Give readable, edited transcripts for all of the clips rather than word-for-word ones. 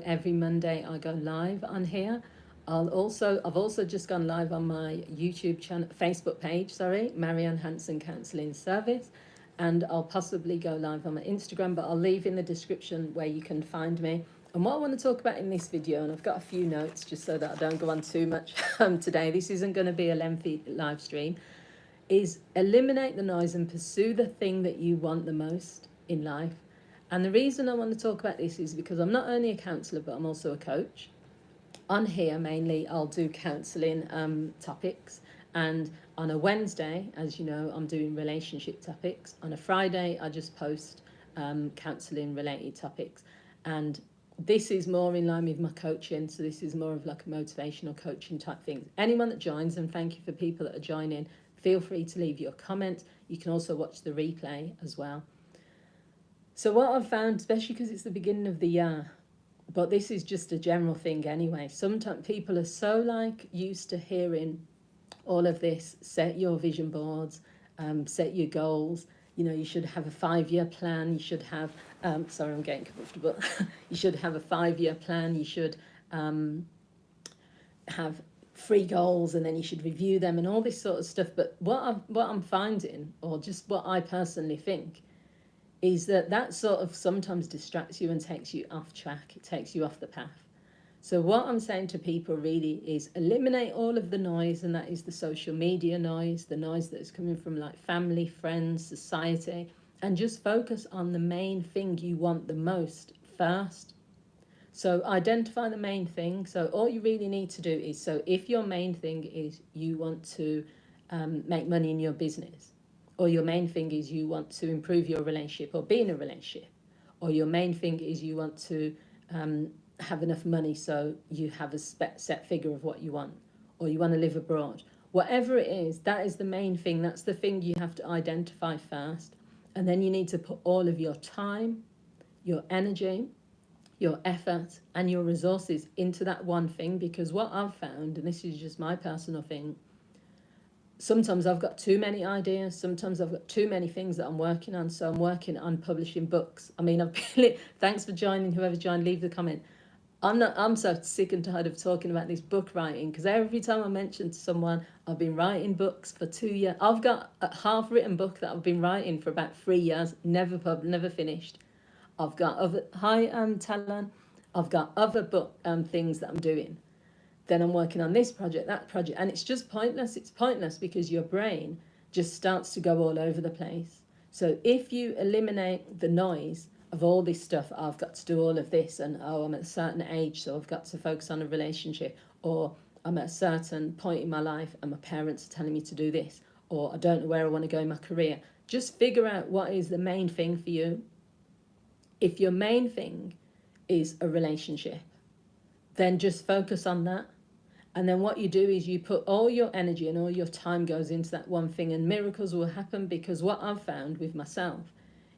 Every Monday I go live on here. I've also just gone live on my YouTube channel, Facebook page, sorry, Marianne Hanson Counselling Service, and I'll possibly go live on my Instagram, but I'll leave in the description where you can find me. And what I want to talk about in this video, and I've got a few notes just so that I don't go on too much today, this isn't going to be a lengthy live stream, is eliminate the noise and pursue the thing that you want the most in life. And the reason I want to talk about this is because I'm not only a counsellor, but I'm also a coach. On here, mainly, I'll do counselling topics. And on a Wednesday, as you know, I'm doing relationship topics. On a Friday, I just post counselling related topics. And this is more in line with my coaching. So this is more of like a motivational coaching type thing. Anyone that joins, and thank you for people that are joining, feel free to leave your comment. You can also watch the replay as well. So what I've found, especially because it's the beginning of the year, but this is just a general thing anyway, sometimes people are so like used to hearing all of this, set your vision boards, set your goals, you know, you should have a 5-year plan, you should have, sorry, I'm getting comfortable, you should have a 5-year plan, you should have 3 goals and then you should review them and all this sort of stuff. But what I'm finding, or just what I personally think, is that sort of sometimes distracts you and takes you off track. It takes you off the path. So what I'm saying to people really is eliminate all of the noise, and that is the social media noise, the noise that is coming from like family, friends, society, and just focus on the main thing you want the most first. So identify the main thing. So all you really need to do is, so if your main thing is you want to make money in your business, or your main thing is you want to improve your relationship or be in a relationship, or your main thing is you want to have enough money so you have a set figure of what you want, or you want to live abroad, whatever it is, that is the main thing. That's the thing you have to identify first. And then you need to put all of your time, your energy, your effort and your resources into that one thing. Because what I've found, and this is just my personal thing, sometimes I've got too many ideas, sometimes I've got too many things that I'm working on. So I'm working on publishing books. I mean, thanks for joining, whoever joined, leave the comment. I'm so sick and tired of talking about this book writing, because every time I mention to someone, I've been writing books for 2 years. I've got a half-written book that I've been writing for about 3 years, never finished. I've got other, hi, Talon. I've got other book things that I'm doing. Then I'm working on this project, that project, and it's just pointless. It's pointless because your brain just starts to go all over the place. So if you eliminate the noise of all this stuff, I've got to do all of this, and oh, I'm at a certain age, so I've got to focus on a relationship, or I'm at a certain point in my life and my parents are telling me to do this, or I don't know where I want to go in my career. Just figure out what is the main thing for you. If your main thing is a relationship, then just focus on that. And then what you do is you put all your energy and all your time goes into that one thing, and miracles will happen. Because what I've found with myself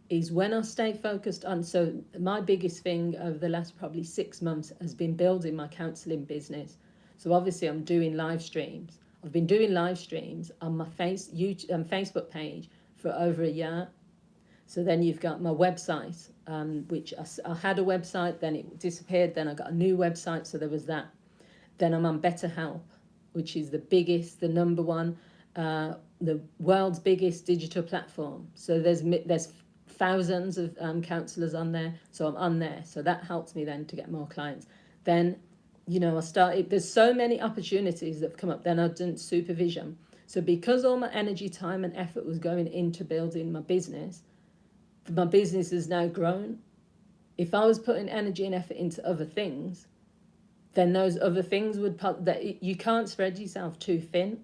is when I stay focused on, so my biggest thing over the last probably 6 months has been building my counselling business. So obviously I'm doing live streams. I've been doing live streams on my Facebook page for over a year. So then you've got my website, which I had a website, then it disappeared, then I got a new website, so there was that. Then I'm on BetterHelp, which is the biggest, the number one, the world's biggest digital platform. So there's thousands of counsellors on there, so I'm on there. So that helps me then to get more clients. Then, you know, there's so many opportunities that have come up. Then I've done supervision. So because all my energy, time and effort was going into building my business has now grown. If I was putting energy and effort into other things, then those other things would you can't spread yourself too thin.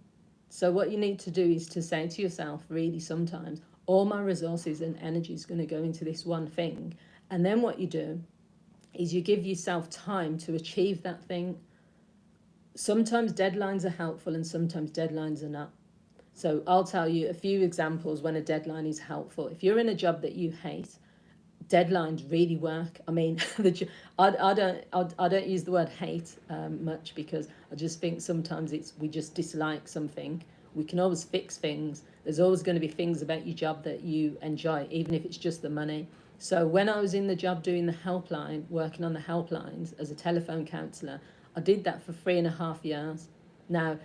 So what you need to do is to say to yourself, really, sometimes all my resources and energy is going to go into this one thing. And then what you do is you give yourself time to achieve that thing. Sometimes deadlines are helpful and sometimes deadlines are not. So I'll tell you a few examples when a deadline is helpful. If you're in a job that you hate, deadlines really work. I mean, I don't use the word hate much, because I just think sometimes we just dislike something. We can always fix things. There's always going to be things about your job that you enjoy, even if it's just the money. So when I was in the job doing the helpline, working on the helplines as a telephone counsellor, I did that for 3.5 years. Now,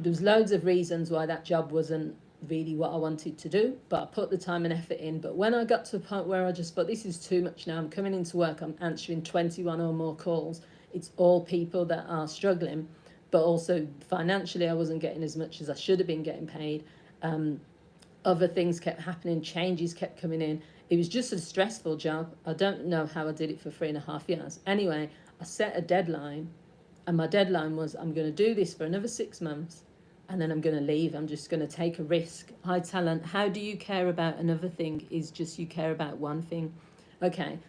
there was loads of reasons why that job wasn't really what I wanted to do, but I put the time and effort in. But when I got to a point where I just thought, this is too much now, I'm coming into work, I'm answering 21 or more calls. It's all people that are struggling, but also financially I wasn't getting as much as I should have been getting paid. Other things kept happening, changes kept coming in. It was just a stressful job. I don't know how I did it for 3.5 years. Anyway, I set a deadline, and my deadline was, I'm going to do this for another 6 months, and then I'm going to leave. I'm just going to take a risk. High talent, how do you care about another thing is just you care about one thing. Okay,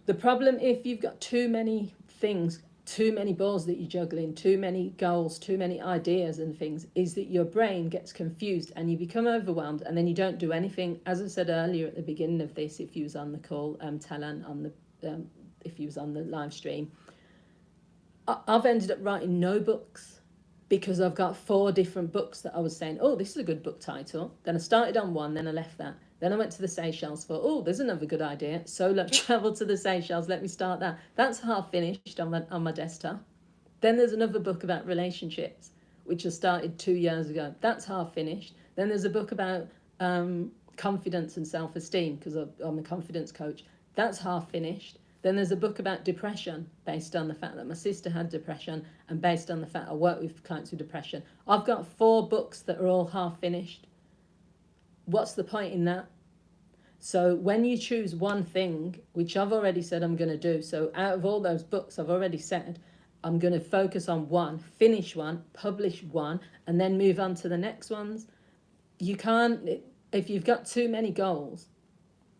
the problem if you've got too many things, too many balls that you're juggling, too many goals, too many ideas and things, is that your brain gets confused and you become overwhelmed, and then you don't do anything. As I said earlier at the beginning of this, if you was on the call, Talan, on the if you was on the live stream, I've ended up writing no books because I've got 4 different books that I was saying, oh, this is a good book title. Then I started on one, then I left that. Then I went to the Seychelles for, oh, there's another good idea. Solo travel to the Seychelles, let me start that. That's half finished on my desktop. Then there's another book about relationships, which I started 2 years ago. That's half finished. Then there's a book about confidence and self-esteem, because I'm a confidence coach. That's half finished. Then there's a book about depression, based on the fact that my sister had depression and based on the fact I work with clients with depression. I've got 4 books that are all half finished. What's the point in that? So when you choose one thing, which I've already said I'm going to do, so out of all those books I've already said, I'm going to focus on one, finish one, publish one, and then move on to the next ones. You can't, if you've got too many goals,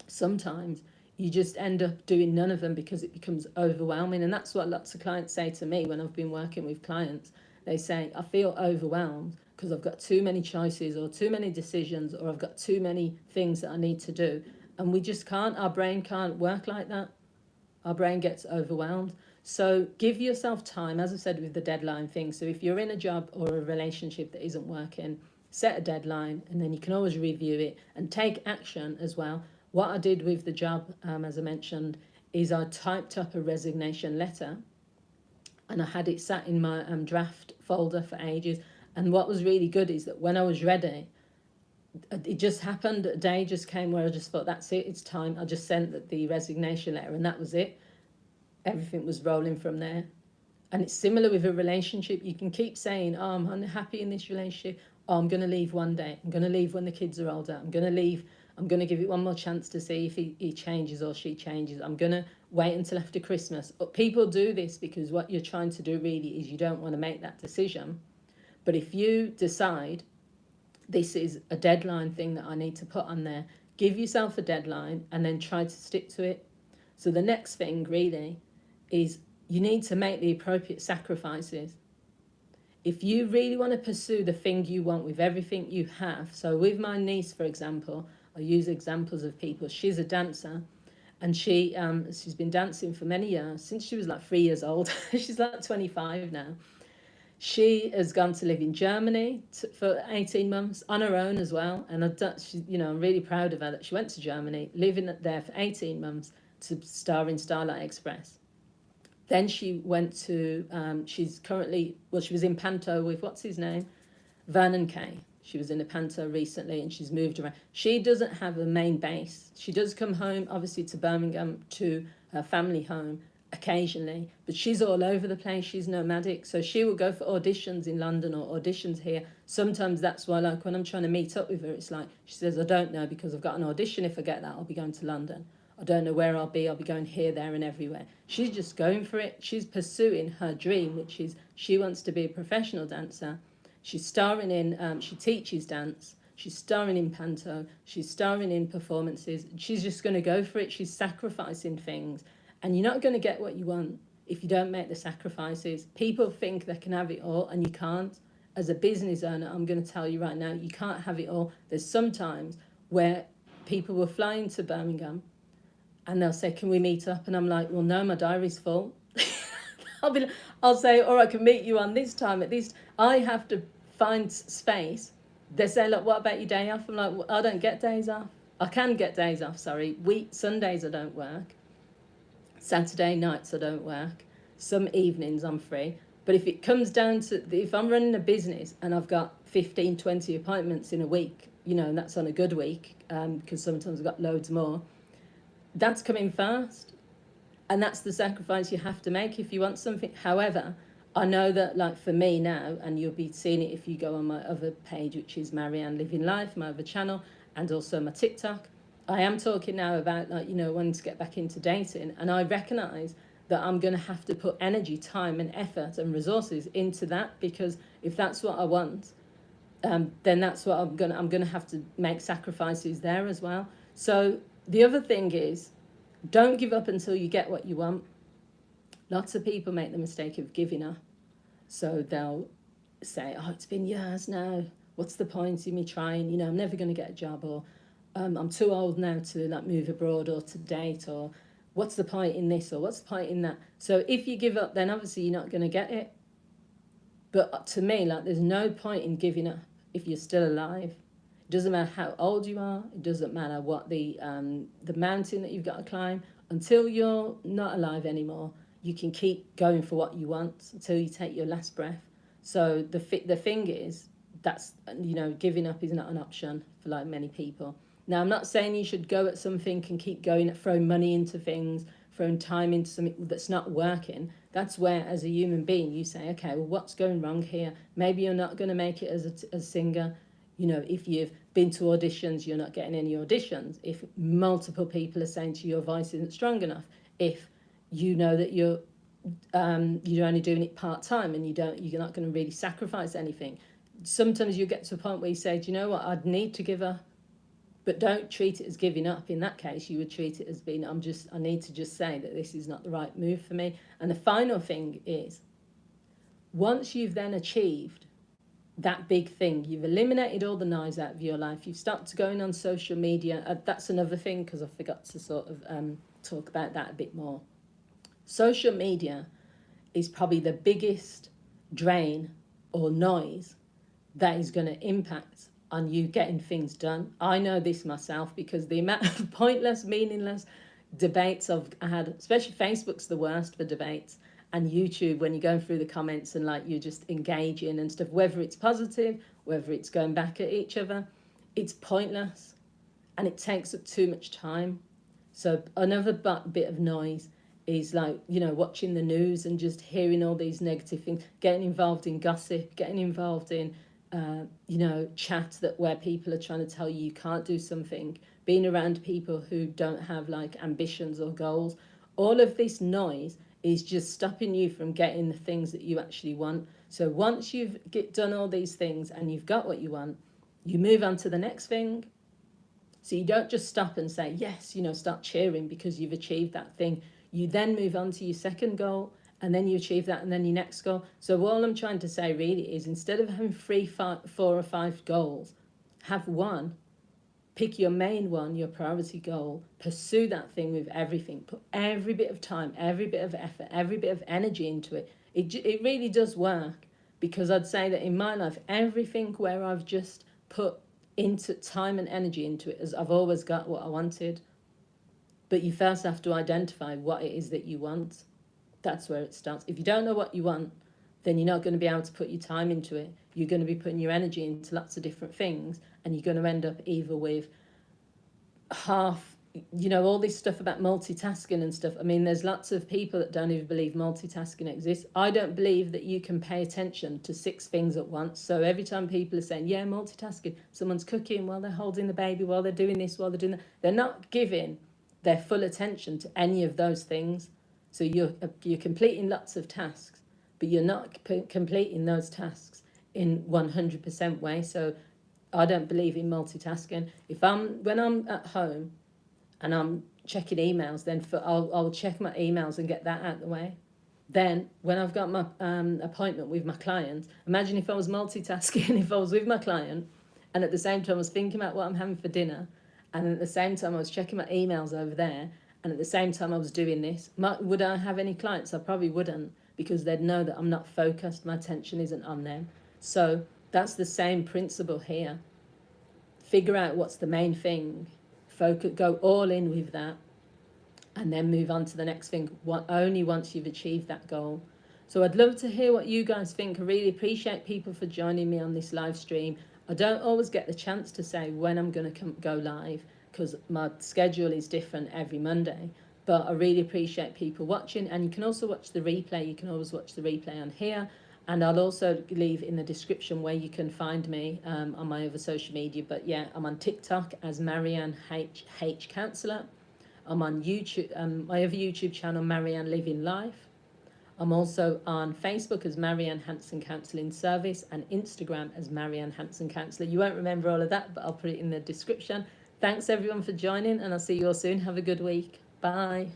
sometimes you just end up doing none of them because it becomes overwhelming. And that's what lots of clients say to me when I've been working with clients. They say, I feel overwhelmed because I've got too many choices or too many decisions, or I've got too many things that I need to do. And we just can't, our brain can't work like that. Our brain gets overwhelmed. So give yourself time, as I said with the deadline thing. So if you're in a job or a relationship that isn't working, set a deadline, and then you can always review it and take action as well. What I did with the job, as I mentioned, is I typed up a resignation letter and I had it sat in my draft folder for ages. And what was really good is that when I was ready, it just happened, a day just came where I just thought, that's it, it's time. I just sent the resignation letter and that was it. Everything was rolling from there. And it's similar with a relationship. You can keep saying, oh, I'm unhappy in this relationship. Oh, I'm going to leave one day. I'm going to leave when the kids are older. I'm going to leave. I'm going to give it one more chance to see if he changes or she changes. I'm going to wait until after Christmas. But people do this because what you're trying to do really is you don't want to make that decision. But if you decide this is a deadline thing that I need to put on there, give yourself a deadline and then try to stick to it. So the next thing really is you need to make the appropriate sacrifices. If you really want to pursue the thing you want with everything you have, so with my niece, for example, I use examples of people. She's a dancer, and she's been dancing for many years, since she was like 3 years old. She's like 25 now. She has gone to live in Germany for 18 months on her own as well. And I'm really proud of her that she went to Germany, living there for 18 months to star in Starlight Express. Then she went to, she was in Panto with, what's his name? Vernon Kay. She was in a Panto recently and she's moved around. She doesn't have a main base. She does come home, obviously, to Birmingham, to her family home occasionally, but she's all over the place. She's nomadic. So she will go for auditions in London or auditions here. Sometimes that's why, like, when I'm trying to meet up with her, it's like, she says, I don't know, because I've got an audition. If I get that, I'll be going to London. I don't know where I'll be going here, there and everywhere. She's just going for it. She's pursuing her dream, which is she wants to be a professional dancer. She's starring in, she teaches dance. She's starring in Panto. She's starring in performances. She's just going to go for it. She's sacrificing things. And you're not going to get what you want if you don't make the sacrifices. People think they can have it all and you can't. As a business owner, I'm going to tell you right now, you can't have it all. There's some times where people were flying to Birmingham and they'll say, can we meet up? And I'm like, well, no, my diary's full. I'll say, all right, I can meet you on this time. At least I have to find space. They say, look, what about your day off? I'm like, well, I don't get days off. I can get days off, sorry. Sundays I don't work. Saturday nights I don't work. Some evenings I'm free. But if it comes down to, if I'm running a business and I've got 15, 20 appointments in a week, you know, and that's on a good week, because sometimes I've got loads more, that's coming fast. And that's the sacrifice you have to make if you want something. However, I know that, like, for me now, and you'll be seeing it if you go on my other page, which is Marianne Living Life, my other channel, and also my TikTok, I am talking now about, like, you know, wanting to get back into dating. And I recognise that I'm going to have to put energy, time and effort and resources into that, because if that's what I want, then that's what I'm gonna have to make sacrifices there as well. So the other thing is, don't give up until you get what you want. Lots of people make the mistake of giving up. So they'll say, oh, it's been years now. What's the point in me trying? You know, I'm never going to get a job, or I'm too old now to, like, move abroad or to date, or what's the point in this, or what's the point in that? So if you give up, then obviously you're not going to get it. But to me, like, there's no point in giving up if you're still alive. It doesn't matter how old you are. It doesn't matter what the mountain that you've got to climb. Until you're not alive anymore, you can keep going for what you want until you take your last breath. So the thing is, that's, you know, giving up is not an option for, like, many people. Now, I'm not saying you should go at something and keep going, throwing money into things, throwing time into something that's not working. That's where, as a human being, you say, okay, well, what's going wrong here? Maybe you're not going to make it as a singer. You know, if you've been to auditions, you're not getting any auditions. If multiple people are saying to you your voice isn't strong enough. If you know that you're only doing it part-time and you're not going to really sacrifice anything. Sometimes you get to a point where you say, do you know what, I'd need to give up. But don't treat it as giving up. In that case, you would treat it as being, I need to just say that this is not the right move for me. And the final thing is, once you've then achieved that big thing, you've eliminated all the noise out of your life, you've started going on social media. That's another thing, because I forgot to sort of talk about that a bit more. Social media is probably the biggest drain or noise that is going to impact on you getting things done. I know this myself, because the amount of pointless, meaningless debates I've had, especially Facebook's the worst for debates, and YouTube, when you're going through the comments and, like, you're just engaging and stuff, whether it's positive, whether it's going back at each other, it's pointless and it takes up too much time. So another bit of noise is, like, you know, watching the news and just hearing all these negative things, getting involved in gossip, getting involved in you know, chat where people are trying to tell you can't do something, being around people who don't have, like, ambitions or goals. All of this noise is just stopping you from getting the things that you actually want. So once you've done all these things and you've got what you want, you move on to the next thing. So you don't just stop and say, yes, you know, start cheering because you've achieved that thing. You then move on to your second goal, and then you achieve that, and then your next goal. So all I'm trying to say really is, instead of having 3, 4 or 5 goals, have one. Pick your main one, your priority goal. Pursue that thing with everything. Put every bit of time, every bit of effort, every bit of energy into it. It really does work, because I'd say that in my life, everything where I've just put into time and energy into it, as I've always got what I wanted. But you first have to identify what it is that you want. That's where it starts. If you don't know what you want, then you're not going to be able to put your time into it. You're going to be putting your energy into lots of different things, and you're going to end up either with half, you know, all this stuff about multitasking and stuff. I mean, there's lots of people that don't even believe multitasking exists. I don't believe that you can pay attention to 6 things at once. So every time people are saying, yeah, multitasking, someone's cooking while they're holding the baby, while they're doing this, while they're doing that, they're not giving their full attention to any of those things. So you're completing lots of tasks, but you're not completing those tasks in 100% way. So I don't believe in multitasking. When I'm at home and I'm checking emails, then I'll check my emails and get that out of the way. Then when I've got my appointment with my client, imagine if I was multitasking, if I was with my client and at the same time I was thinking about what I'm having for dinner, and at the same time I was checking my emails over there, and at the same time I was doing this. Would I have any clients? I probably wouldn't, because they'd know that I'm not focused, my attention isn't on them. So that's the same principle here. Figure out what's the main thing. focus, go all in with that, and then move on to the next thing, only once you've achieved that goal. So I'd love to hear what you guys think. I really appreciate people for joining me on this live stream. I don't always get the chance to say when I'm going to go live because my schedule is different every Monday. But I really appreciate people watching, and you can also watch the replay. You can always watch the replay on here. And I'll also leave in the description where you can find me on my other social media. But yeah, I'm on TikTok as Marianne H Counsellor. I'm on YouTube, my other YouTube channel, Marianne Living Life. I'm also on Facebook as Marianne Hanson Counselling Service, and Instagram as Marianne Hanson Counsellor. You won't remember all of that, but I'll put it in the description. Thanks everyone for joining, and I'll see you all soon. Have a good week. Bye.